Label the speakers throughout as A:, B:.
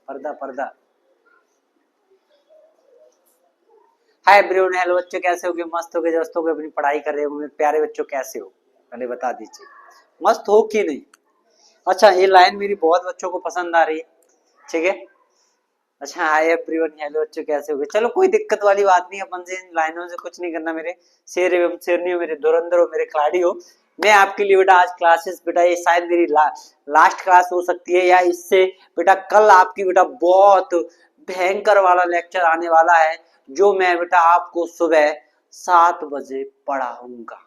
A: पर्दा पर्दा। Hi everyone, hello बच्चों, कैसे होगे? मस्त होगे, दोस्तों को अपनी पढ़ाई कर रहे हो मेरे प्यारे बच्चों, कैसे हो? पहले बता दीजिए, मस्त हो कि नहीं? अच्छा, ये लाइन मेरी बहुत बच्चों को पसंद आ रही है, ठीक है। अच्छा, हाय एवरीवन, हेलो बच्चों, कैसे होगे? चलो, कोई दिक्कत वाली बात नहीं, अपन से इन लाइनों से कुछ नहीं करना। मेरे शेर एवं शेरनी हो, मेरे धुरंधर हो, मेरे खिलाड़ी हो, मैं आपके लिए बेटा आज क्लासेस, बेटा ये शायद मेरी लास्ट क्लास हो सकती है, या इससे बेटा कल आपकी बेटा बहुत भयंकर वाला लेक्चर आने वाला है, जो मैं बेटा आपको सुबह 7 बजे पढ़ाऊंगा।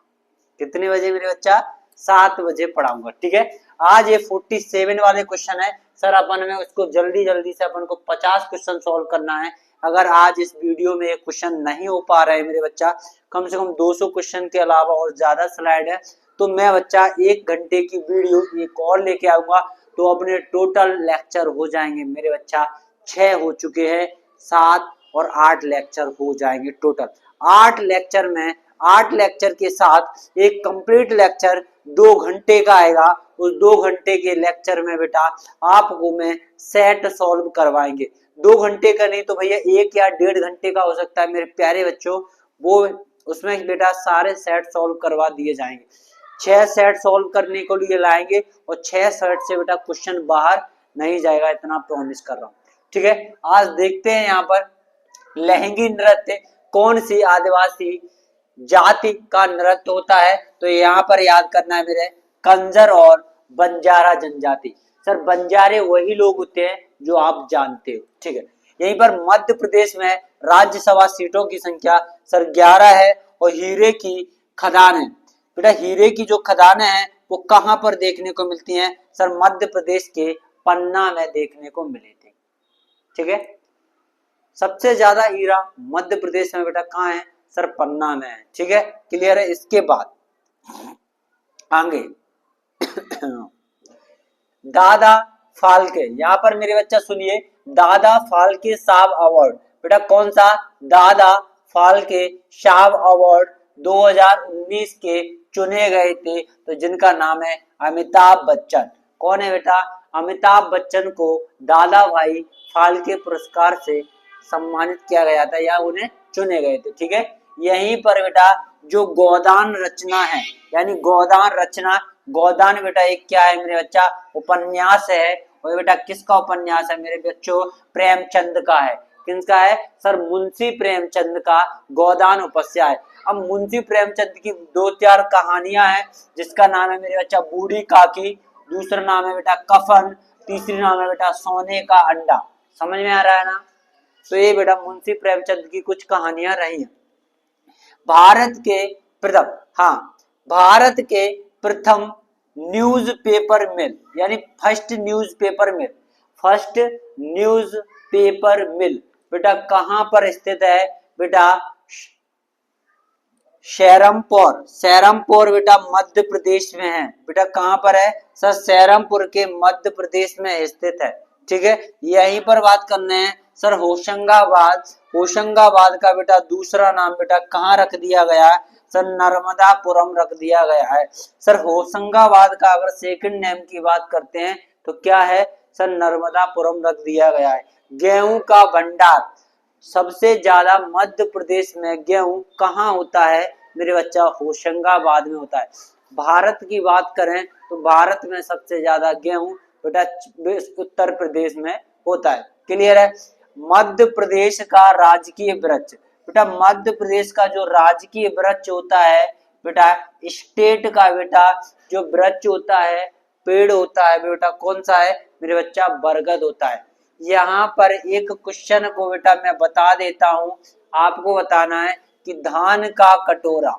A: कितने बजे मेरे बच्चा? 7 बजे पढ़ाऊंगा, ठीक है। आज ये 47 वाले क्वेश्चन है सर, अपन में उसको जल्दी जल्दी से अपन को 50 क्वेश्चन सॉल्व करना है। अगर आज इस वीडियो में एक क्वेश्चन नहीं हो पा रहे मेरे बच्चा, कम से कम 200 क्वेश्चन के अलावा और ज्यादा स्लाइड है, तो मैं बच्चा 1 घंटे की वीडियो एक और लेके आऊंगा, तो अपने टोटल लेक्चर हो जाएंगे मेरे बच्चा 6 हो चुके हैं, 7 और 8 लेक्चर हो जाएंगे टोटल। 8 लेक्चर में 8 लेक्चर के साथ एक कंप्लीट लेक्चर 2 घंटे का आएगा। उस 2 घंटे के लेक्चर में बेटा आपको मैं सेट सॉल्व करवाएंगे। 2 घंटे का नहीं तो भैया 1 या 1.5 घंटे का हो सकता है मेरे प्यारे बच्चों, वो उसमें बेटा सारे सेट सॉल्व करवा दिए जाएंगे। 6 सेट सॉल्व करने को लिए लाएंगे और 6 सेट से बेटा क्वेश्चन बाहर नहीं जाएगा, इतना प्रॉमिस कर रहा हूँ, ठीक है। आज देखते हैं यहाँ पर लहंगी नृत्य कौन सी आदिवासी जाति का नृत्य होता है, तो यहाँ पर याद करना है मेरे, कंजर और बंजारा जनजाति। सर बंजारे वही लोग होते हैं जो आप जानते हो, ठीक है। यहीं पर मध्य प्रदेश में राज्यसभा सीटों की संख्या सर 11 है और हीरे की खदान है। बेटा हीरे की जो खदानें हैं वो कहाँ पर देखने को मिलती हैं? सर मध्य प्रदेश के पन्ना में देखने को मिले थे, ठीक है। सबसे ज्यादा हीरा मध्य प्रदेश में बेटा कहाँ है? सर पन्ना में है, ठीक है, क्लियर है। इसके बाद आगे दादा फाल्के, यहाँ पर मेरे बच्चा सुनिए, दादा फाल्के साहब अवार्ड, बेटा कौन सा? दादा फाल्के साहब अवार्ड 2019 के चुने गए थे, तो जिनका नाम है अमिताभ बच्चन। कौन है बेटा? अमिताभ बच्चन को दादा भाई फाल्के पुरस्कार से सम्मानित किया गया था, या उन्हें चुने गए थे, ठीक है। यहीं पर बेटा जो गोदान रचना है, यानी गोदान रचना, गोदान बेटा एक क्या है मेरे बच्चा? उपन्यास है। और बेटा किसका उपन्यास है मेरे बच्चों? प्रेमचंद का है। किसका है? सर मुंशी प्रेमचंद का गोदान उपन्यास है। अब मुंशी प्रेमचंद की 2-4 कहानियां हैं, जिसका नाम है मेरे बच्चा बूढ़ी काकी, दूसरा नाम है बेटा कफन, तीसरी नाम है बेटा सोने का अंडा। समझ में आ रहा है ना? तो ये बेटा मुंशी प्रेमचंद की कुछ कहानियां रही हैं। भारत के प्रथम, हाँ, भारत के प्रथम न्यूज़पेपर मिल, यानी फर्स्ट न्यूज़पेपर मिल, फर्स्ट न्यूज़पेपर मिल बेटा कहां पर स्थित है? बेटा सैरमपुर, सैरमपुर बेटा मध्य प्रदेश में है। बेटा कहां पर है? सर सैरमपुर के मध्य प्रदेश में स्थित है, ठीक है। यहीं पर बात करने हैं सर होशंगाबाद, होशंगाबाद का बेटा दूसरा नाम बेटा कहाँ रख दिया गया है? सर नर्मदापुरम रख दिया गया है। सर होशंगाबाद का अगर सेकंड नेम की बात करते हैं तो क्या है? सर नर्मदापुरम रख दिया गया है। गेहूं का भंडार, सबसे ज्यादा मध्य प्रदेश में गेहूं कहाँ होता है मेरे बच्चा? होशंगाबाद में होता है। भारत की बात करें तो भारत में सबसे ज्यादा गेहूं बेटा उत्तर प्रदेश में होता है, क्लियर है। मध्य प्रदेश का राजकीय वृक्ष, बेटा मध्य प्रदेश का जो राजकीय वृक्ष होता है बेटा, स्टेट का बेटा जो वृक्ष होता है, पेड़ होता है बेटा, कौन सा है मेरे बच्चा? बरगद होता है। यहाँ पर एक क्वेश्चन को बेटा मैं बता देता हूं, आपको बताना है कि धान का कटोरा,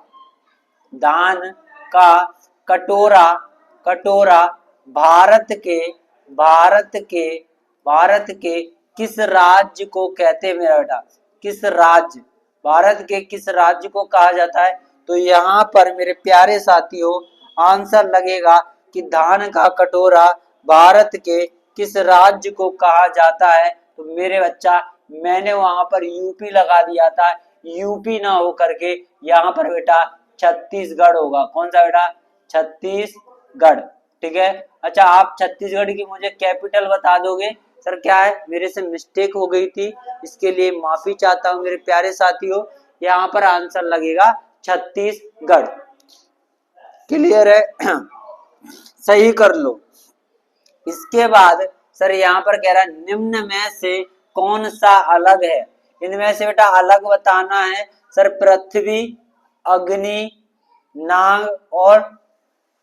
A: धान का कटोरा, कटोरा भारत के, भारत के, भारत के किस राज्य को कहते हैं मेरा बेटा? किस राज्य, भारत के किस राज्य को कहा जाता है? तो यहाँ पर मेरे प्यारे साथियों आंसर लगेगा कि धान का कटोरा भारत के किस राज्य को कहा जाता है? तो मेरे बच्चा मैंने वहां पर यूपी लगा दिया था, यूपी ना हो करके यहाँ पर बेटा छत्तीसगढ़ होगा। कौन सा बेटा? छत्तीसगढ़, ठीक है। अच्छा आप छत्तीसगढ़ की मुझे कैपिटल बता दोगे सर क्या है, मेरे से मिस्टेक हो गई थी, इसके लिए माफी चाहता हूं मेरे प्यारे साथियों। यहाँ पर आंसर लगेगा छत्तीसगढ़। क्लियर है? सही कर लो। इसके बाद सर यहाँ पर कह रहा है निम्न में से कौन सा अलग है। इनमें से बेटा अलग बताना है सर, पृथ्वी, अग्नि, नाग और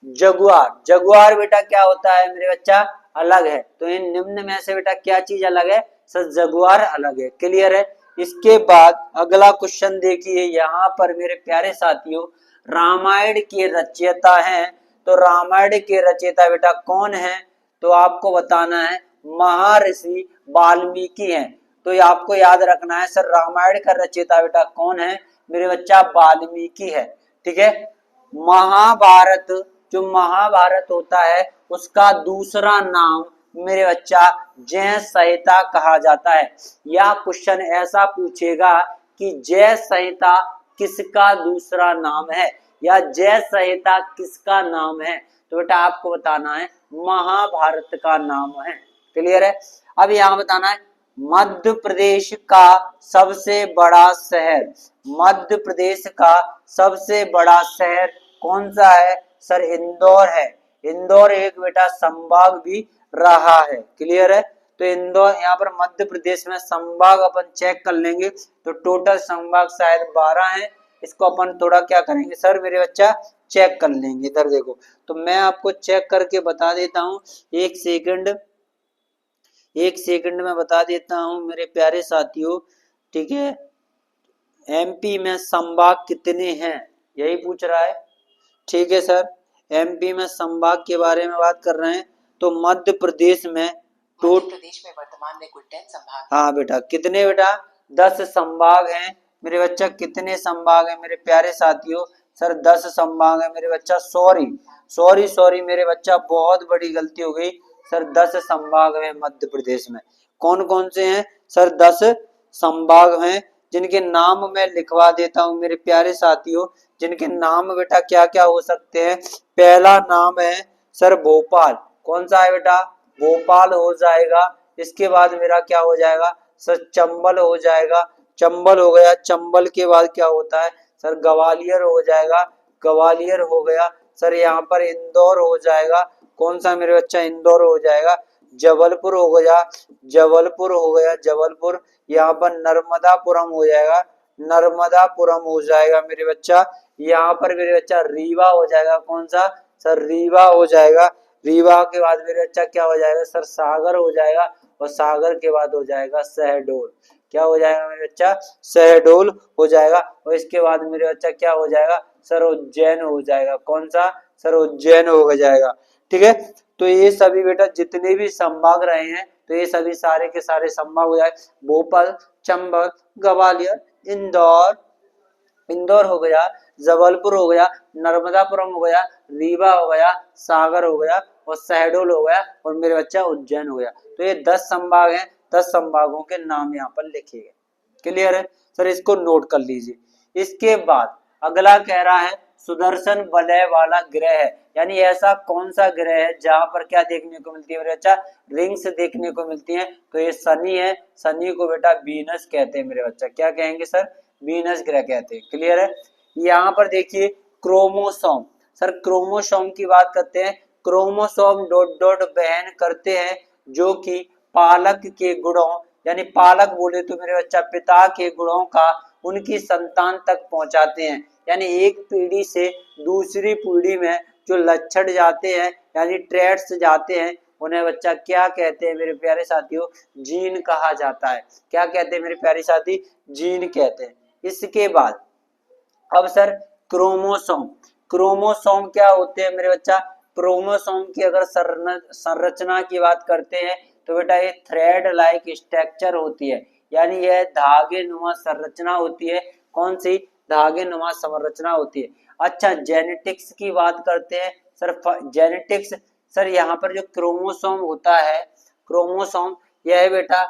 A: जगुआर। जगुआर बेटा क्या होता है मेरे बच्चा, अलग है। तो इन निम्न में से बेटा क्या चीज अलग है सर, जगुआर अलग है। क्लियर है? इसके बाद अगला क्वेश्चन देखिए यहाँ पर मेरे प्यारे साथियों, रामायण के रचयिता हैं, तो रामायण के रचयिता बेटा कौन है, तो आपको बताना है महर्षि वाल्मीकि हैं। तो ये आपको याद रखना है सर, रामायण का रचयिता बेटा कौन है मेरे बच्चा, वाल्मीकि है। ठीक है? महाभारत, जो महाभारत होता है उसका दूसरा नाम मेरे बच्चा जय संहिता कहा जाता है। या क्वेश्चन ऐसा पूछेगा कि जय संहिता किसका दूसरा नाम है, या जय संहिता किसका नाम है, तो बेटा आपको बताना है महाभारत का नाम है। क्लियर है? अब यहाँ बताना है मध्य प्रदेश का सबसे बड़ा शहर, मध्य प्रदेश का सबसे बड़ा शहर कौन सा है सर, इंदौर है। इंदौर एक बेटा संभाग भी रहा है। क्लियर है? तो इंदौर यहाँ पर मध्य प्रदेश में संभाग अपन चेक कर लेंगे, तो टोटल संभाग शायद 12 है। इसको अपन थोड़ा क्या करेंगे सर मेरे बच्चा, चेक कर लेंगे। इधर देखो, तो मैं आपको चेक करके बता देता हूँ, एक सेकंड में बता देता हूँ मेरे प्यारे साथियों। ठीक है? एमपी में संभाग कितने हैं यही पूछ रहा है। ठीक है सर, एमपी में संभाग के बारे में बात कर रहे हैं, तो मध्य प्रदेश में वर्तमान में कुल 10 संभाग। हाँ बेटा, कितने बेटा, 10 संभाग हैं मेरे बच्चा। कितने संभाग हैं मेरे प्यारे साथियों, सर 10 संभाग है मेरे बच्चा। सॉरी मेरे बच्चा, बहुत बड़ी गलती हो गई सर, 10 संभाग हैं मध्य प्रदेश में। कौन कौन से हैं सर, 10 संभाग हैं, जिनके नाम मैं लिखवा देता हूं मेरे प्यारे साथियों। जिनके नाम बेटा क्या क्या हो सकते हैं। पहला नाम है सर भोपाल। कौन सा है बेटा, भोपाल हो जाएगा। इसके बाद मेरा क्या हो जाएगा सर, चंबल हो जाएगा। चंबल हो गया। चंबल के बाद क्या होता है सर, ग्वालियर हो जाएगा। ग्वालियर हो गया सर। यहाँ पर इंदौर हो जाएगा। कौन सा मेरे बच्चा, इंदौर हो जाएगा। जबलपुर हो गया। जबलपुर हो गया, जबलपुर। यहाँ पर नर्मदापुरम हो जाएगा। नर्मदापुरम हो जाएगा मेरे बच्चा। यहाँ पर मेरे बच्चा रीवा हो जाएगा। कौन सा सर, रीवा हो जाएगा। रीवा के बाद मेरे बच्चा क्या हो जाएगा सर, सागर हो जाएगा। और सागर के बाद हो जाएगा शहडोल। क्या हो जाएगा मेरे बच्चा, शहडोल हो जाएगा। और इसके बाद मेरे बच्चा क्या हो जाएगा सर, उज्जैन हो जाएगा। कौन सा सर, उज्जैन हो जाएगा। ठीक है? तो ये सभी बेटा जितने भी संभाग रहे हैं, तो ये सभी सारे के सारे संभाग हो जाए। भोपाल, चंबल, ग्वालियर, इंदौर हो गया, जबलपुर हो गया, नर्मदापुरम हो गया, रीवा हो गया, सागर हो गया और शहडोल हो गया और मेरे बच्चा उज्जैन हो गया। तो ये 10 संभाग हैं। 10 संभागों के नाम यहाँ पर लिखे गए। क्लियर है सर? इसको नोट कर लीजिए। इसके बाद अगला कह रहा है सुदर्शन वलय वाला ग्रह है, यानी ऐसा कौन सा ग्रह है जहां पर क्या देखने को मिलती है मेरे बच्चा, रिंग्स देखने को मिलती है। तो ये शनि है। शनि को बेटा वीनस कहते हैं मेरे बच्चा। क्या कहेंगे सर, वीनस ग्रह कहते हैं। क्लियर है? यहाँ पर देखिए क्रोमोसोम। सर क्रोमोसोम की बात करते हैं। क्रोमोसोम डॉट डॉट वहन करते हैं, जो कि पालक के गुणों, यानी पालक बोले तो मेरे बच्चा पिता के गुणों का उनकी संतान तक पहुंचाते हैं। यानी एक पीढ़ी से दूसरी पीढ़ी में जो लक्षण जाते हैं, यानी ट्रेड्स जाते हैं, उन्हें बच्चा क्या कहते हैं मेरे प्यारे साथियों, जीन कहा जाता है। क्या कहते हैं मेरे प्यारे साथी, जीन कहते हैं। इसके बाद अब सर क्रोमोसोम। क्रोमोसोम क्या होते हैं मेरे बच्चा, क्रोमोसोम की अगर संरचना की बात करते हैं तो बेटा ये थ्रेड लाइक स्ट्रक्चर होती है, यानी यह धागे नुमा संरचना होती है। कौन सी, धागे नुमा संरचना होती है। अच्छा, जेनेटिक्स की बात करते हैं सर। जेनेटिक्स सर, यहाँ पर जो क्रोमोसोम होता है, क्रोमोसोम यह है बेटा,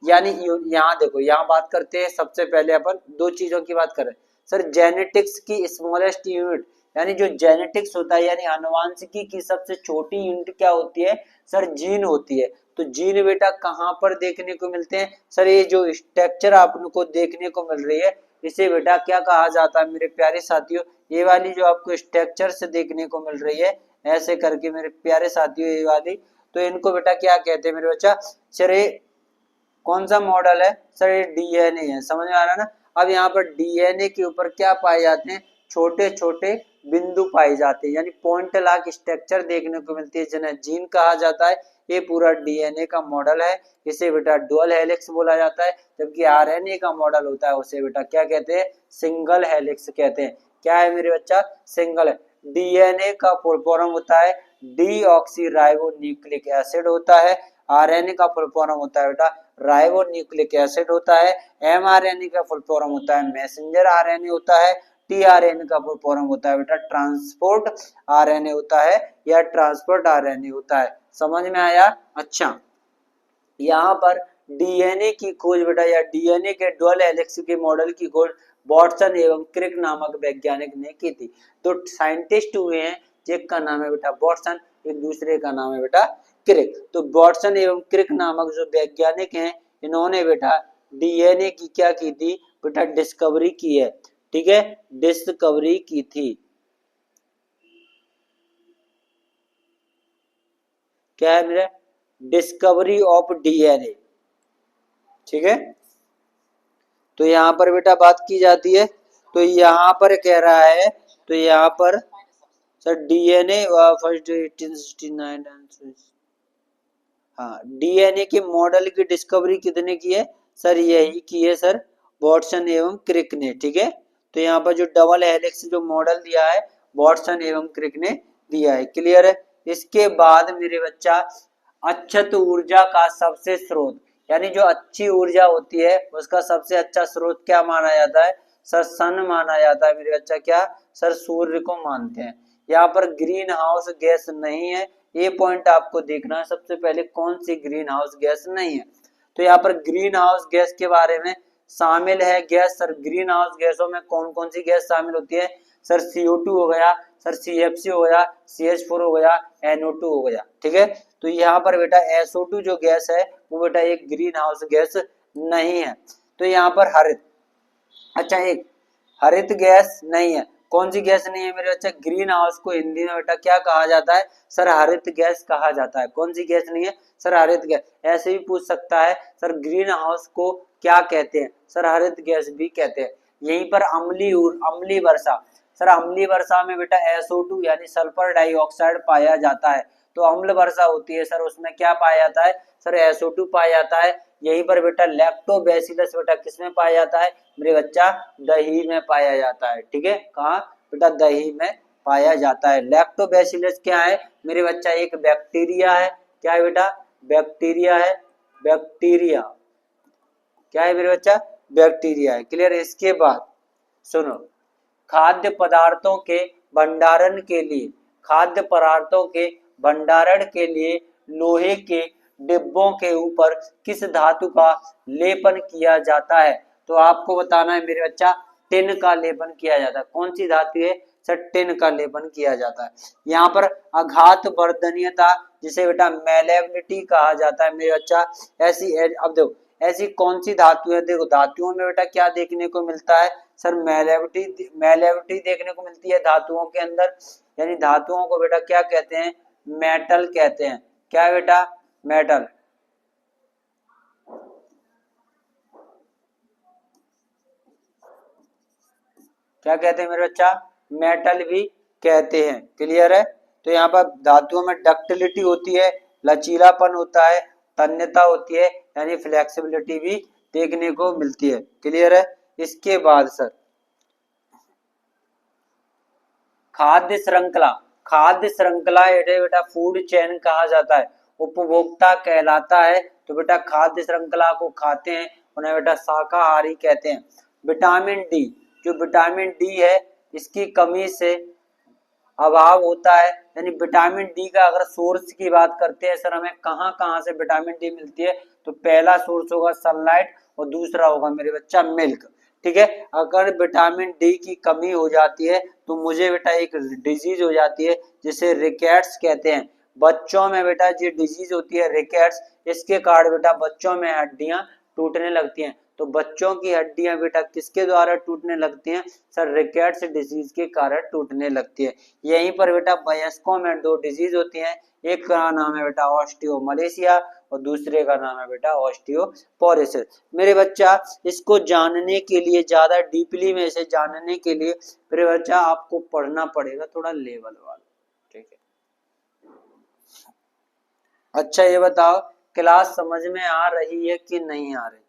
A: यानी यहाँ देखो, यहाँ बात करते हैं सबसे पहले अपन दो चीजों की बात करें सर। जेनेटिक्स की स्मॉलेस्ट यूनिट, यानी जो जेनेटिक्स होता है यानी आनुवांशिकी की सबसे छोटी यूनिट क्या होती है सर, जीन होती है। तो जीन बेटा कहाँ पर देखने को मिलते हैं सर, ये जो स्ट्रक्चर आपको देखने को मिल रही है इसे बेटा क्या कहा जाता है मेरे प्यारे साथियों, ये वाली जो आपको स्ट्रक्चर से देखने को मिल रही है ऐसे करके मेरे प्यारे साथियों ये वाली, तो इनको बेटा क्या कहते हैं मेरे बच्चा सर, ये कौन सा मॉडल है सर, ये डीएनए है, समझ में आ रहा है ना। अब यहाँ पर डीएनए के ऊपर क्या पाए जाते हैं, छोटे छोटे बिंदु पाए जाते हैं यानी पॉइंट लाक स्ट्रक्चर देखने को मिलती है जिन्हें जीन कहा जाता है। ये पूरा डीएनए का मॉडल है, इसे बेटा डुअल हेलिक्स बोला जाता है, जबकि आरएनए का मॉडल होता है उसे बेटा क्या कहते हैं, सिंगल हेलिक्स कहते हैं। क्या है मेरे बच्चा, सिंगल है। डीएनए का फुल फॉर्म होता है डीऑक्सीराइबोन्यूक्लिक एसिड होता है, आरएनए का फुल फॉर्म होता है बेटा राइबोन्यूक्लिक एसिड होता है, एमआरएनए का फुल फॉर्म होता है मैसेंजर आरएनए होता है, टीआरएनए का फुल फॉर्म होता है बेटा ट्रांसपोर्ट आरएनए होता है या ट्रांसपोर्ट आरएनए होता है। समझ में आया। अच्छा, यहाँ पर डीएनए की खोज बेटा या डीएनए के डुअल हेलिक्स के मॉडल की खोज वाटसन एवं क्रिक नामक वैज्ञानिक ने की थी। तो साइंटिस्ट हुए हैं, एक का नाम है बेटा वाटसन, एक दूसरे का नाम है बेटा क्रिक। तो वाटसन एवं क्रिक नामक जो वैज्ञानिक हैं इन्होंने बेटा डीएनए की क्या की थी बेटा, डिस्कवरी की है, ठीक है, डिस्कवरी की थी। क्या है मेरा, डिस्कवरी ऑफ डीएनए, ठीक है। तो यहाँ पर बेटा बात की जाती है, तो यहाँ पर कह रहा है, तो यहाँ पर सर डीएनए फर्स्ट 1869, हाँ डीएनए के मॉडल की डिस्कवरी कितने की है सर, यही की है सर वाटसन एवं क्रिक ने, ठीक है। तो यहाँ पर जो डबल हेलिक्स जो मॉडल दिया है वाटसन एवं क्रिक ने दिया है, क्लियर है। इसके बाद मेरे बच्चा अक्षत ऊर्जा का सबसे स्रोत, यानी जो अच्छी ऊर्जा होती है उसका सबसे अच्छा स्रोत क्या माना जाता है सर, सन माना जाता है मेरे बच्चा, क्या सर सूर्य को मानते हैं। यहाँ पर ग्रीन हाउस गैस नहीं है, ये पॉइंट आपको देखना है सबसे पहले, कौन सी ग्रीन हाउस गैस नहीं है। तो यहाँ पर ग्रीन हाउस गैस के बारे में शामिल है गैस सर, ग्रीन हाउस गैसों में कौन कौन सी गैस शामिल होती है सर, CO2 हो गया सर, CFC हो गया, CH4 हो गया, NO2 हो गया, ठीक है। तो यहाँ पर बेटा SO2 जो गैस है वो बेटा एक ग्रीन हाउस गैस नहीं है। तो यहाँ पर हरित, अच्छा एक हरित गैस नहीं है, कौन सी गैस नहीं है मेरे बच्चा, ग्रीन हाउस को हिंदी में बेटा क्या कहा जाता है सर, हरित गैस कहा जाता है। कौन सी गैस नहीं है सर, हरित गैस। ऐसे भी पूछ सकता है सर ग्रीन हाउस को क्या कहते हैं सर, हरित गैस भी कहते हैं। यहीं पर अम्लीय वर्षा सर, अम्लीय वर्षा में बेटा SO2 यानी सल्फर डाइऑक्साइड पाया जाता है। तो अम्ल वर्षा होती है सर, उसमें क्या पाया जाता है सर, SO2 पाया जाता है। यहीं पर बेटा लैक्टोबैसिलस बेटा किसमें पाया जाता है मेरे बच्चा, दही में पाया जाता है, ठीक है। कहाँ बेटा, दही में पाया जाता है। लैक्टोबैसिलस क्या है मेरे बच्चा, एक बैक्टीरिया है। क्या है बेटा, बैक्टीरिया है, बैक्टीरिया क्या है मेरे बच्चा, बैक्टीरिया है, क्लियर। इसके बाद सुनो, खाद्य पदार्थों के भंडारण के लिए, खाद्य पदार्थों के भंडारण के लिए लोहे के डिब्बों के ऊपर किस धातु का लेपन किया जाता है। तो आपको बताना है मेरे बच्चा, टिन का लेपन किया जाता है। कौन सी धातु है सर, टिन का लेपन किया जाता है। यहाँ पर आघात वर्धनीयता जिसे बेटा मैलेबिलिटी कहा जाता है मेरे बच्चा, ऐसी अब देखो ऐसी कौन सी धातु है, देखो धातुओं में बेटा क्या देखने को मिलता है सर, मैलेबिलिटी देखने को मिलती है धातुओं के अंदर, यानी धातुओं को बेटा क्या कहते हैं, मेटल कहते हैं। क्या बेटा, मेटल। क्या कहते हैं मेरे बच्चा, मेटल भी कहते हैं, क्लियर है। तो यहाँ पर धातुओं में डक्टिलिटी होती है, लचीलापन होता है, तन्यता होती है, यानी फ्लेक्सिबिलिटी भी देखने को मिलती है, क्लियर है। इसके बाद सर खाद्य श्रृंखला, खाद्य श्रृंखला बेटा फूड चेन कहा जाता है, उपभोक्ता कहलाता है। तो बेटा खाद्य श्रृंखला को खाते हैं उन्हें बेटा शाकाहारी कहते हैं। विटामिन डी, जो विटामिन डी है इसकी कमी से अभाव होता है, यानी विटामिन डी का अगर सोर्स की बात करते हैं सर, हमें कहाँ कहाँ से विटामिन डी मिलती है, तो पहला सोर्स होगा सनलाइट और दूसरा होगा मेरे बच्चा मिल्क। ठीक है। अगर विटामिन डी की कमी हो जाती है तो मुझे बेटा एक डिजीज हो जाती है जिसे रिकेट्स कहते हैं। बच्चों में बेटा जो डिजीज होती है रिकेट्स, इसके कारण बेटा बच्चों में हड्डियां टूटने लगती हैं। तो बच्चों की हड्डियां बेटा किसके द्वारा टूटने लगती हैं? सर रिकेट्स डिजीज के कारण टूटने लगती है। यहीं पर बेटा वयस्कों में दो डिजीज होती हैं, एक का नाम है बेटा ऑस्टियोमलेशिया और दूसरे का नाम है बेटा ऑस्टियोपोरोसिस। मेरे बच्चा इसको जानने के लिए, ज्यादा डीपली में इसे जानने के लिए मेरे बच्चा आपको पढ़ना पड़ेगा थोड़ा लेवल वाला, ठीक है। अच्छा ये बताओ क्लास समझ में आ रही है कि नहीं आ रही?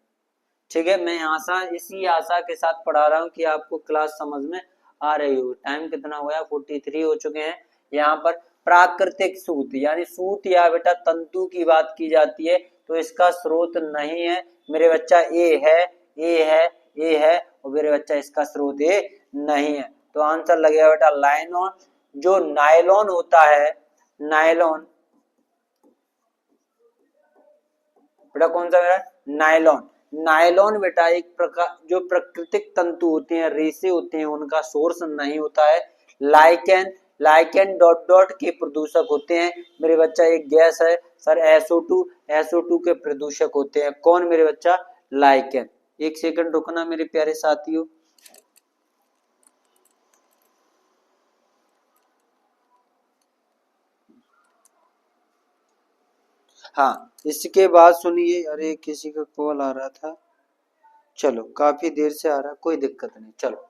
A: ठीक है, मैं इसी आशा के साथ पढ़ा रहा हूँ कि आपको क्लास समझ में आ रही हो। टाइम कितना हो गया? 43 हो चुके हैं। यहाँ पर प्राकृतिक सूत यानी सूत या बेटा तंतु की बात की जाती है तो इसका स्रोत नहीं है मेरे बच्चा, ए है, ए है, ए है और मेरे बच्चा इसका स्रोत ए नहीं है। तो आंसर लगेगा बेटा लाइनॉन। जो नायलॉन होता है, नायलॉन बेटा कौन सा मेरा? नायलॉन। नायलॉन बेटा एक प्रकार जो प्राकृतिक तंतु होते हैं, रेशे होते हैं, उनका सोर्स नहीं होता है। लाइकेन, लाइकेन डॉट डॉट के प्रदूषक होते हैं मेरे बच्चा। एक गैस है सर SO2, SO2 के प्रदूषक होते हैं। कौन मेरे बच्चा? लाइकेन। एक सेकंड रुकना मेरे प्यारे साथियों। हाँ इसके बाद सुनिए, अरे किसी का कॉल आ रहा था, चलो काफी देर से आ रहा, कोई दिक्कत नहीं। चलो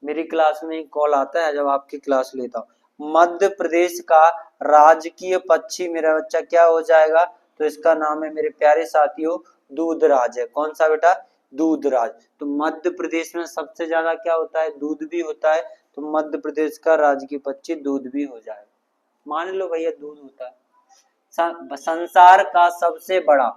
A: मेरी क्लास में कॉल आता है जब आपकी क्लास लेता हूँ। मध्य प्रदेश का राजकीय पक्षी मेरा बच्चा क्या हो जाएगा? तो इसका नाम है मेरे प्यारे साथियों दूधराज है। कौन सा बेटा? दूधराज। तो मध्य प्रदेश में सबसे ज्यादा क्या होता है? दूध भी होता है। तो मध्य प्रदेश का राजकीय पक्षी दूध भी हो जाएगा। मान लो भैया दूध होता है। संसार का सबसे बड़ा,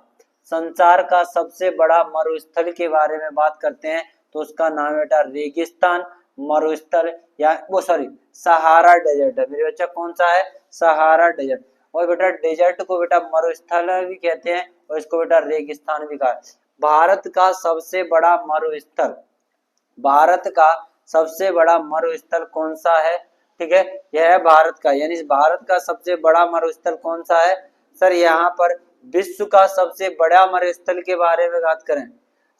A: संसार का सबसे बड़ा मरुस्थल के बारे में बात करते हैं तो उसका नाम है बेटा रेगिस्तान मरुस्थल या वो सॉरी सहारा डेजर्ट है मेरे बच्चा। कौन सा है? Sahara desert. और बेटा डेजर्ट को बेटा मरुस्थल भी कहते हैं और इसको बेटा रेगिस्तान भी कहा। भारत का सबसे बड़ा मरुस्थल, भारत का सबसे बड़ा मरुस्थल कौन सा है? ठीक है, यह है भारत का, यानी भारत का सबसे बड़ा मरुस्थल कौन सा है? सर यहाँ पर विश्व का सबसे बड़ा मरुस्थल के बारे में बात करें,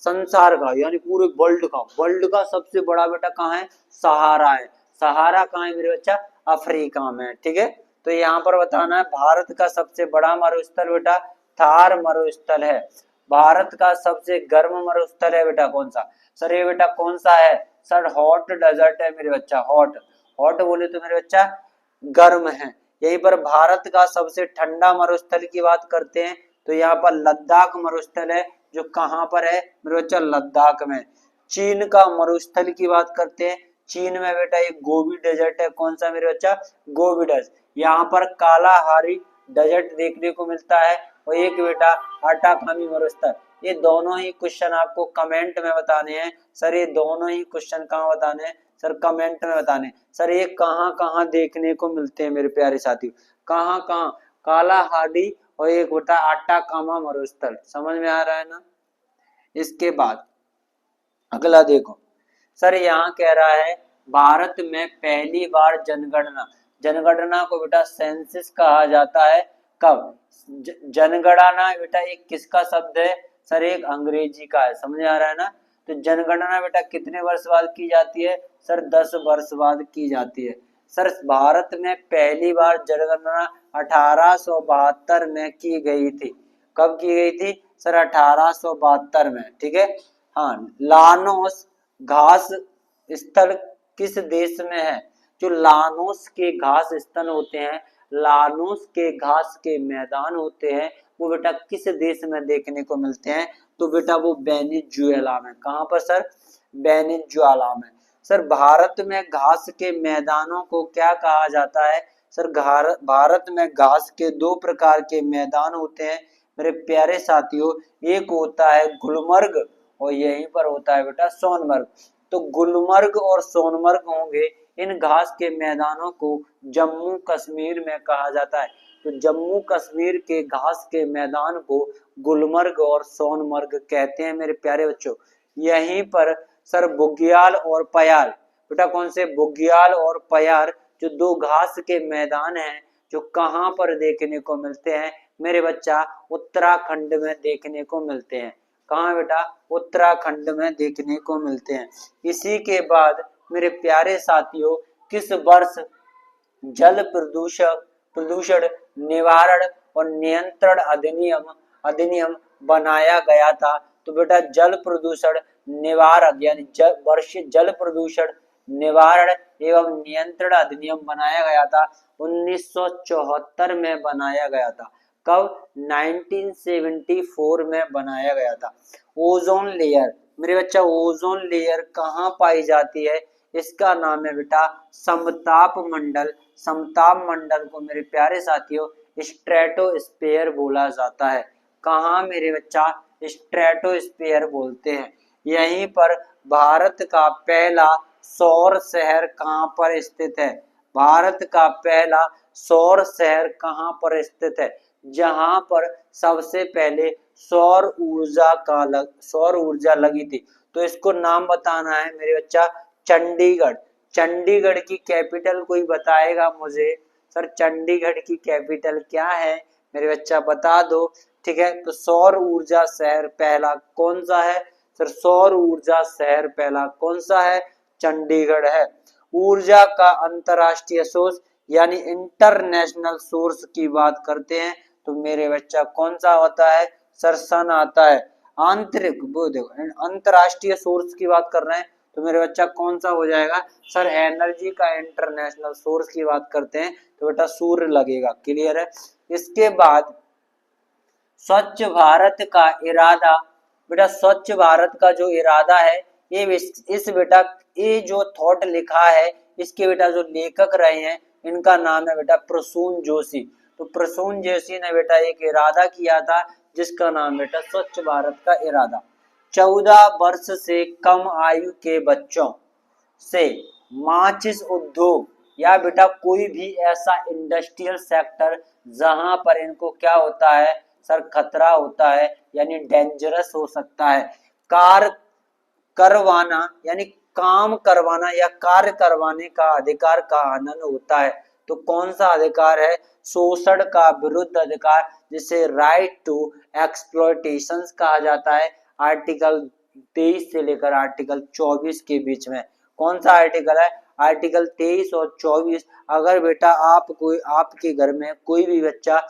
A: संसार का यानी पूरे वर्ल्ड का सबसे बड़ा बेटा कहाँ है? सहारा है। सहारा कहाँ है मेरे बच्चा? अफ्रीका में। ठीक है, तो यहाँ पर बताना है भारत का सबसे बड़ा मरुस्थल बेटा थार मरुस्थल है। भारत का सबसे गर्म मरुस्थल है बेटा कौन सा? सर ये बेटा कौन सा है? सर हॉट डेजर्ट है मेरे बच्चा। हॉट, हॉट बोले तो मेरे बच्चा गर्म है। यहीं पर भारत का सबसे ठंडा मरुस्थल की बात करते हैं तो यहाँ पर लद्दाख मरुस्थल है, जो कहाँ पर है मेरे बच्चा? लद्दाख में। चीन का मरुस्थल की बात करते हैं, चीन में बेटा एक गोबी डेजर्ट है। कौन सा मेरे बच्चा? Gobi desert. यहाँ पर कालाहारी डेजर्ट देखने को मिलता है और एक बेटा अटाकामी मरुस्थल। ये दोनों ही क्वेश्चन आपको कमेंट में बताने हैं सर। ये दोनों ही क्वेश्चन कहाँ बताने हैं सर? कमेंट में बताने। सर ये कहाँ कहाँ देखने को मिलते हैं मेरे प्यारे साथियों? कहाँ कहाँ? कालाहारी और एक बेटा अटाकामा मरुस्थल। समझ में आ रहा है ना? इसके बाद अगला देखो सर, यहाँ कह रहा है भारत में पहली बार जनगणना, जनगणना को बेटा सेंसस कहा जाता है। कब? जनगणना बेटा एक किसका शब्द है सर? एक अंग्रेजी का है। समझ आ रहा है ना? तो जनगणना बेटा कितने वर्ष बाद की जाती है सर? 10 वर्ष बाद की जाती है। सर भारत में पहली बार जनगणना 1872 में की गई थी। कब की गई थी सर? 1872 में। ठीक है, हाँ। लानोस घास स्थल किस देश में है? जो लानोस के घास स्थल होते हैं, लानोस के घास के मैदान होते हैं, वो बेटा किस देश में देखने को मिलते हैं? तो बेटा वो वेनेजुएला में। कहाँ पर सर? वेनेजुएला में। सर भारत में घास के मैदानों को क्या कहा जाता है सर? भारत में घास के दो प्रकार के मैदान होते हैं मेरे प्यारे साथियों। एक होता है गुलमर्ग और यहीं पर होता है बेटा सोनमर्ग। तो गुलमर्ग और सोनमर्ग होंगे, इन घास के मैदानों को जम्मू कश्मीर में कहा जाता है। तो जम्मू कश्मीर के घास के मैदान को गुलमर्ग और सोनमर्ग कहते हैं मेरे प्यारे बच्चों। यहीं पर सर बुग्याल और पयाल। बेटा कौन से? बुग्याल और पयाल, जो दो घास के मैदान हैं, जो कहाँ पर देखने को मिलते हैं मेरे बच्चा? उत्तराखंड में देखने को मिलते हैं। कहाँ बेटा? उत्तराखंड में देखने को मिलते हैं। इसी के बाद मेरे प्यारे साथियों, किस वर्ष जल प्रदूषण निवारण और नियंत्रण अधिनियम बनाया गया था? तो बेटा जल प्रदूषण निवारक यानी वर्षीय जल प्रदूषण निवारण एवं नियंत्रण अधिनियम बनाया गया था 1974 में बनाया गया था। कब? 1974 में बनाया गया था। ओजोन लेयर मेरे बच्चा, ओजोन लेयर कहाँ पाई जाती है? इसका नाम है बेटा समताप मंडल। समताप मंडल को मेरे प्यारे साथियों स्ट्रेटोस्फीयर बोला जाता है। कहाँ मेरे बच्चा? स्ट्रेटोस्फीयर बोलते हैं। यहीं पर भारत का पहला सौर शहर कहाँ पर स्थित है? भारत का पहला सौर शहर कहाँ पर स्थित है? जहां पर सबसे पहले सौर ऊर्जा लगी थी। तो इसको नाम बताना है मेरे बच्चा, चंडीगढ़। चंडीगढ़ की कैपिटल कोई बताएगा मुझे? सर चंडीगढ़ की कैपिटल क्या है मेरे बच्चा? बता दो। ठीक है, तो सौर ऊर्जा शहर पहला कौन सा है? सर सौर ऊर्जा शहर पहला कौन सा है? चंडीगढ़ है। ऊर्जा का अंतरराष्ट्रीय सोर्स यानी इंटरनेशनल सोर्स की बात करते हैं तो मेरे बच्चा कौन सा होता है? सर सन आता है। आंतरिक अंतरराष्ट्रीय सोर्स की बात कर रहे हैं तो मेरे बच्चा कौन सा हो जाएगा? सर एनर्जी का इंटरनेशनल सोर्स की बात करते हैं तो बेटा सूर्य लगेगा। क्लियर है? इसके बाद स्वच्छ भारत का इरादा, बेटा स्वच्छ भारत का जो इरादा है ये इस बेटा ये जो थॉट लिखा है इसके बेटा जो लेखक रहे हैं इनका नाम है बेटा प्रसून जोशी। तो प्रसून जोशी ने बेटा एक इरादा किया था जिसका नाम बेटा स्वच्छ भारत का इरादा। 14 वर्ष से कम आयु के बच्चों से माचिस उद्योग या बेटा कोई भी ऐसा इंडस्ट्रियल सेक्टर जहां पर इनको क्या होता है? सर खतरा होता है यानी डेंजरस हो सकता है। कार करवाना यानी काम करवाना या कार्य करवाने का अधिकार का आनंद होता है। तो कौन सा अधिकार है? शोषण का विरुद्ध अधिकार, जिसे राइट टू एक्सप्लॉयटेशन कहा जाता है। आर्टिकल 23 से लेकर आर्टिकल 24 के बीच में कौन सा आर्टिकल है? आर्टिकल 23 और 24। अगर बेटा आपके घर में कोई भी बच्चा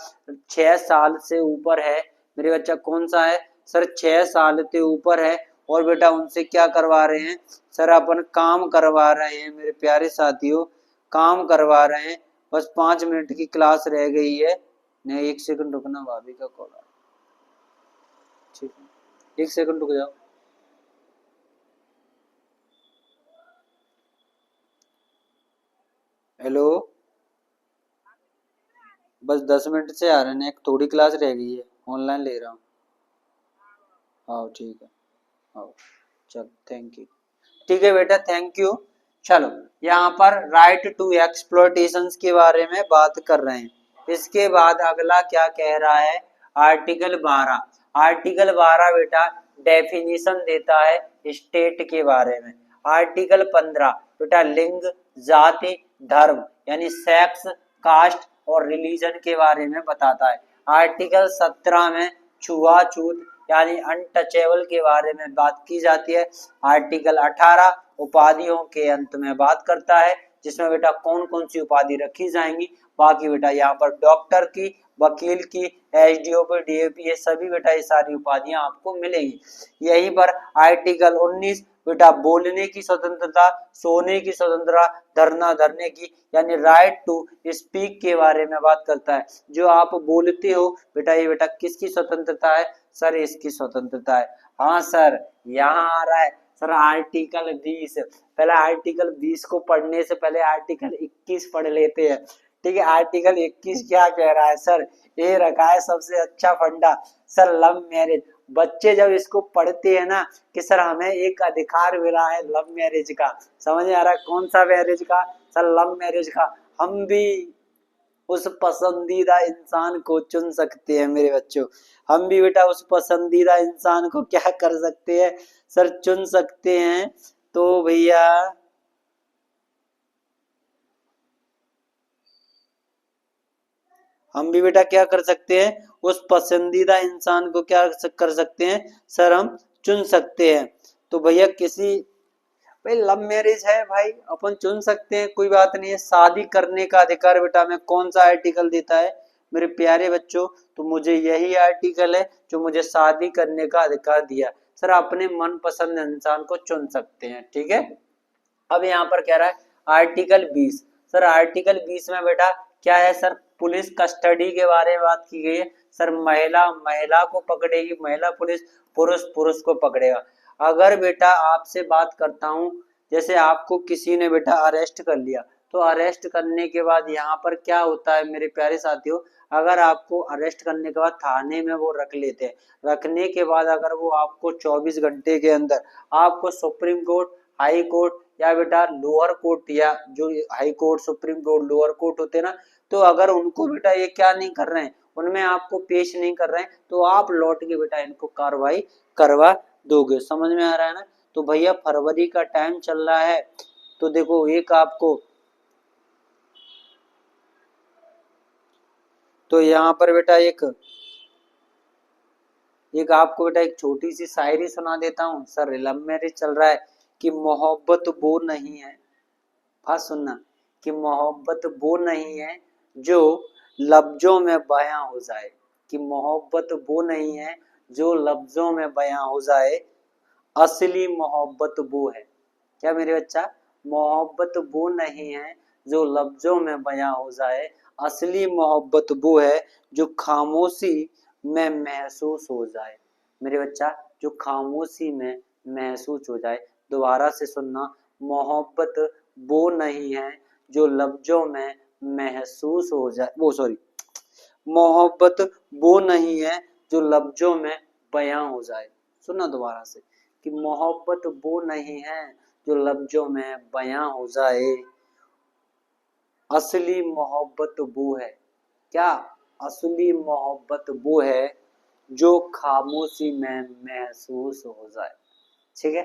A: 6 साल से ऊपर है, मेरे बच्चा कौन सा है? सर 6 साल से ऊपर है और बेटा उनसे क्या करवा रहे हैं? सर अपन काम करवा रहे हैं मेरे प्यारे साथियों, काम करवा रहे हैं। बस 5 मिनट की क्लास रह गई है। नहीं 1 सेकंड रुकना, भाभी का कॉल आ, ठीक है 1 सेकंड रुक जाओ। हेलो, बस 10 मिनट से आ रहे हैं, एक थोड़ी क्लास रह गई है, ऑनलाइन ले रहा हूँ। आओ ठीक है, आओ चल, थैंक यू। ठीक है बेटा, थैंक यू। चलो यहाँ पर राइट टू एक्सप्लॉयटेशन के बारे में बात कर रहे हैं। इसके बाद अगला क्या कह रहा है? आर्टिकल 12। आर्टिकल 12 बेटा डेफिनेशन देता है स्टेट के बारे में। आर्टिकल 15 बेटा लिंग, जाति, धर्म यानी सेक्स, कास्ट और रिलीजन के बारे में बताता है। आर्टिकल 17 में छुआछूत यानी अनटचेबल के बारे में बात की जाती है। आर्टिकल 18 उपाधियों के अंत में बात करता है, जिसमें बेटा कौन कौन सी उपाधि रखी जाएंगी। बाकी बेटा यहाँ पर डॉक्टर की, वकील की, एसडीओपी, डीएपी, ये सभी बेटा ये सारी उपाधियां आपको मिलेंगी। यहीं पर आर्टिकल 19 बेटा बोलने की स्वतंत्रता, सोने की स्वतंत्रता, धरना धरने की यानी राइट टू स्पीक के बारे में बात करता है। जो आप बोलते हो बेटा ये बेटा किसकी स्वतंत्रता है? सर इसकी स्वतंत्रता है। हाँ सर यहाँ आ रहा है सर आर्टिकल 20। पहले आर्टिकल 20 को पढ़ने से पहले आर्टिकल 21 पढ़ लेते हैं। ठीक है, आर्टिकल 21 क्या कह रहा है? सर ये रखा है सबसे अच्छा फंडा, सर लव मैरिज। बच्चे जब इसको पढ़ते हैं ना कि सर हमें एक अधिकार मिला है लव मैरिज का, समझ में आ रहा है? कौन सा मैरिज का? सर लव मैरिज का। हम भी उस पसंदीदा इंसान को चुन सकते हैं मेरे बच्चों। हम भी बेटा उस पसंदीदा इंसान को क्या कर सकते हैं सर, चुन सकते हैं। तो भैया हम भी बेटा क्या कर सकते हैं, उस पसंदीदा इंसान को क्या कर सकते हैं सर, हम चुन सकते हैं। तो भैया किसी भाई लव मैरिज है भाई, अपन चुन सकते हैं, कोई बात नहीं है। शादी करने का अधिकार बेटा हमें कौन सा आर्टिकल देता है मेरे प्यारे बच्चों, तो मुझे यही आर्टिकल है जो मुझे शादी करने का अधिकार दिया। सर अपने मनपसंद इंसान को चुन सकते हैं, ठीक है। अब यहाँ पर कह रहा है आर्टिकल 20। सर आर्टिकल 20 में बेटा क्या है सर, पुलिस कस्टडी के बारे में बात की गई है। सर महिला महिला को पकड़ेगी महिला पुलिस, पुरुष पुरुष को पकड़ेगा। अगर बेटा आपसे बात करता हूँ, जैसे आपको किसी ने बेटा अरेस्ट कर लिया, तो अरेस्ट करने के बाद यहाँ पर क्या होता है मेरे प्यारे साथियों, अगर आपको अरेस्ट करने के बाद थाने में वो रख लेते हैं, रखने के बाद अगर वो आपको 24 घंटे के अंदर आपको सुप्रीम कोर्ट, हाई कोर्ट या बेटा लोअर कोर्ट, या जो high court supreme court lower court होते हैं ना, तो अगर उनको बेटा ये क्या नहीं कर रहे हैं, उनमें आपको पेश नहीं कर रहे हैं, तो आप लौट के बेटा इनको कार्रवाई करवा दोगे। समझ में आ रहा है ना। तो भैया फरवरी का टाइम चल रहा है, तो देखो एक आपको, तो यहाँ पर बेटा एक आपको बेटा एक छोटी सी शायरी सुना देता हूँ। सर लव मैरिज चल रहा है कि मोहब्बत वो नहीं है, बात सुनना, कि मोहब्बत वो नहीं है जो लफ्जों में बयां हो जाए, कि मोहब्बत वो नहीं है जो लफ्जों में बयां हो जाए, असली मोहब्बत वो है। क्या मेरे बच्चा, मोहब्बत वो नहीं है जो लफ्जों में बयां हो जाए, असली मोहब्बत वो है जो खामोशी में महसूस हो जाए। मेरे बच्चा जो खामोशी में महसूस हो जाए, दोबारा से सुनना, मोहब्बत वो नहीं है जो लफ्जों में महसूस हो जाए, वो सॉरी, मोहब्बत वो नहीं है जो लफ्जों में बयां हो जाए। सुनना दोबारा से, कि मोहब्बत वो नहीं है जो लफ्जों में बयां हो जाए, असली मोहब्बत वो है। क्या, असली मोहब्बत वो है जो खामोशी में महसूस हो जाए। ठीक है।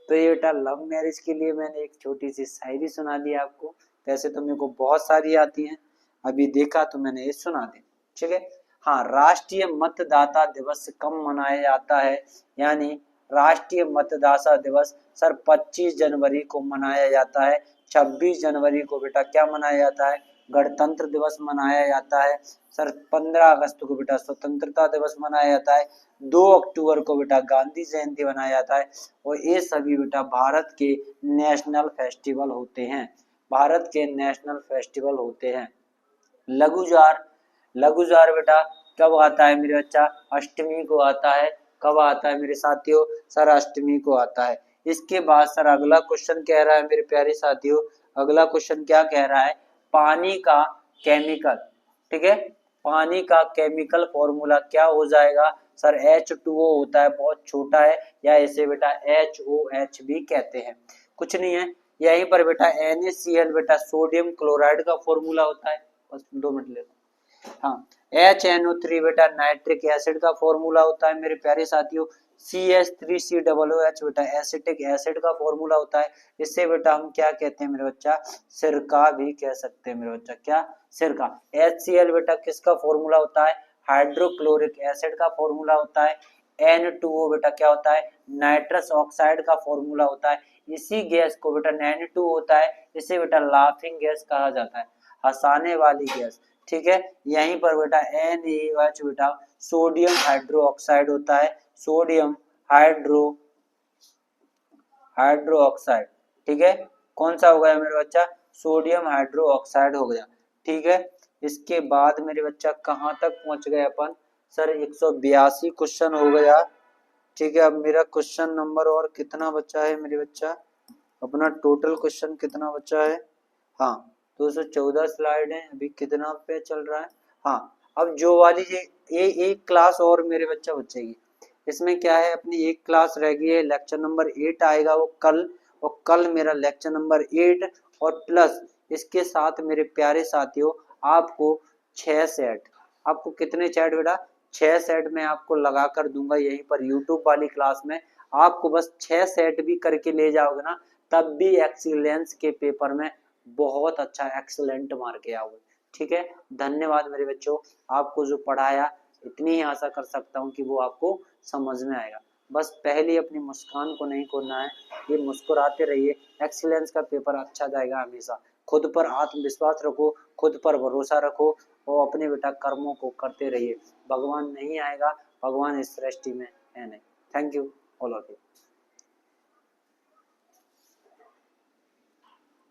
A: तो ये बेटा लव मैरिज के लिए मैंने एक छोटी सी शायरी सुना दी आपको। वैसे तो मेरे को बहुत सारी आती हैं, अभी देखा तो मैंने ये सुना दी। ठीक है। हाँ, राष्ट्रीय मतदाता दिवस कब मनाया जाता है, यानी राष्ट्रीय मतदाता दिवस सर 25 जनवरी को मनाया जाता है। 26 जनवरी को बेटा क्या मनाया जाता है, गणतंत्र दिवस मनाया जाता है। सर 15 अगस्त को बेटा स्वतंत्रता दिवस मनाया जाता है। 2 अक्टूबर को बेटा गांधी जयंती मनाया जाता है। और ये सभी बेटा भारत के नेशनल फेस्टिवल होते हैं, भारत के नेशनल फेस्टिवल होते हैं। लघुजार, लघुजार बेटा कब आता है मेरे बच्चा, अष्टमी को आता है। कब आता है मेरे साथियों, सर अष्टमी को आता है। इसके बाद सर अगला क्वेश्चन कह रहा है मेरे प्यारे साथियों, अगला क्वेश्चन क्या कह रहा है, पानी का केमिकल, ठीक है, पानी का केमिकल फॉर्मूला क्या हो जाएगा सर, H2O होता है, बहुत छोटा है, या इसे बेटा HOH भी कहते हैं। कुछ नहीं है, यहीं पर बेटा NaCl बेटा सोडियम क्लोराइड का फॉर्मूला होता है। बस 2 मिनट ले लो। हाँ, HNO3 बेटा नाइट्रिक एसिड का फॉर्मूला होता है मेरे प्यारे साथियों। CH3COOH बेटा एसिटिक एसिड का फॉर्मूला होता है। इससे बेटा हम क्या कहते हैं मेरे बच्चा, सिरका भी कह सकते हैं मेरे बच्चा, क्या, सिरका। HCl बेटा किसका फॉर्मूला होता है, हाइड्रोक्लोरिक एसिड का फॉर्मूला होता है। N2O बेटा क्या होता है, नाइट्रस ऑक्साइड का फॉर्मूला होता है। इसी गैस को बेटा N2 होता है, इसे बेटा लाफिंग गैस कहा जाता है, हंसाने वाली गैस। ठीक है। यहीं पर बेटा NaOH बेटा सोडियम हाइड्रो ऑक्साइड होता है, सोडियम हाइड्रो ऑक्साइड। ठीक है, कौन सा हो गया मेरे बच्चा, सोडियम हाइड्रो ऑक्साइड हो गया। ठीक है। इसके बाद मेरे बच्चा कहाँ तक पहुंच गए अपन, सर 182 क्वेश्चन हो गया। ठीक है, अब मेरा क्वेश्चन नंबर और कितना बचा है मेरे बच्चा, अपना टोटल क्वेश्चन कितना बचा है, हाँ 214 स्लाइड है, अभी कितना पे चल रहा है, हाँ अब जो वाली ये एक क्लास और मेरे बच्चा बचेगी। इसमें क्या है, अपनी एक क्लास रह गई है, लेक्चर नंबर 8 आएगा वो कल, और कल मेरा लेक्चर नंबर 8 और प्लस इसके साथ मेरे प्यारे साथियों आपको 6 सेट। आपको कितने सेट बेटा? 6 सेट में आपको लगा कर दूंगा यहीं पर यूट्यूब वाली क्लास में। आपको बस 6 सेट भी करके ले जाओगे ना, तब भी एक्सीलेंस के पेपर में बहुत अच्छा एक्सीलेंट मार के आओगे। ठीक है, धन्यवाद मेरे बच्चों। आपको जो पढ़ाया इतनी ही आशा कर सकता हूँ कि वो आपको समझ में आएगा। बस पहले अपनी मुस्कान को नहीं खोना है, ये मुस्कुराते रहिए, एक्सीलेंस का पेपर अच्छा जाएगा हमेशा। खुद पर आत्मविश्वास रखो, खुद पर भरोसा रखो और अपने बेटा कर्मों को करते रहिए। भगवान नहीं आएगा, भगवान इस सृष्टि में है नहीं। Thank you all of you.